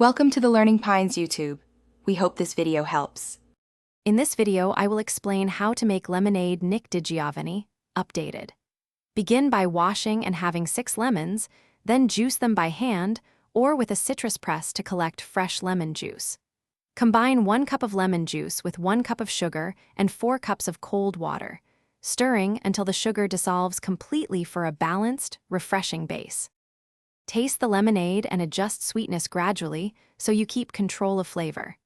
Welcome to the Learning Pines YouTube. We hope this video helps. In this video, I will explain how to make lemonade Nick DiGianni, updated. Begin by washing and having 6 lemons, then juice them by hand or with a citrus press to collect fresh lemon juice. Combine 1 cup of lemon juice with 1 cup of sugar and 4 cups of cold water, stirring until the sugar dissolves completely for a balanced, refreshing base. Taste the lemonade and adjust sweetness gradually so you keep control of flavor.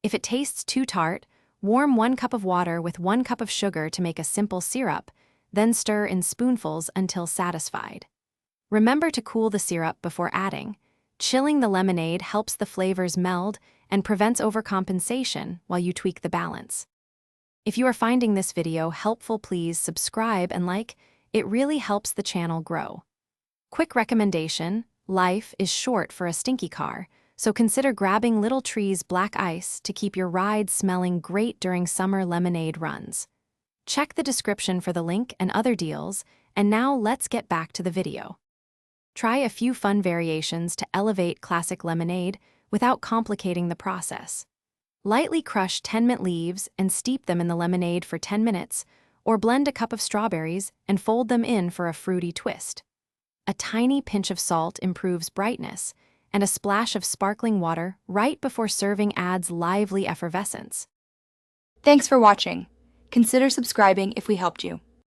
If it tastes too tart, warm 1 cup of water with 1 cup of sugar to make a simple syrup, then stir in spoonfuls until satisfied. Remember to cool the syrup before adding. Chilling the lemonade helps the flavors meld and prevents overcompensation while you tweak the balance. If you are finding this video helpful, please subscribe and like. It really helps the channel grow. Quick recommendation: life is short for a stinky car, so consider grabbing Little Tree's black ice to keep your ride smelling great during summer lemonade runs. Check the description for the link and other deals, and now let's get back to the video. Try a few fun variations to elevate classic lemonade without complicating the process. Lightly crush 10-mint leaves and steep them in the lemonade for 10 minutes, or blend a cup of strawberries and fold them in for a fruity twist. A tiny pinch of salt improves brightness, and a splash of sparkling water right before serving adds lively effervescence. Thanks for watching. Consider subscribing if we helped you.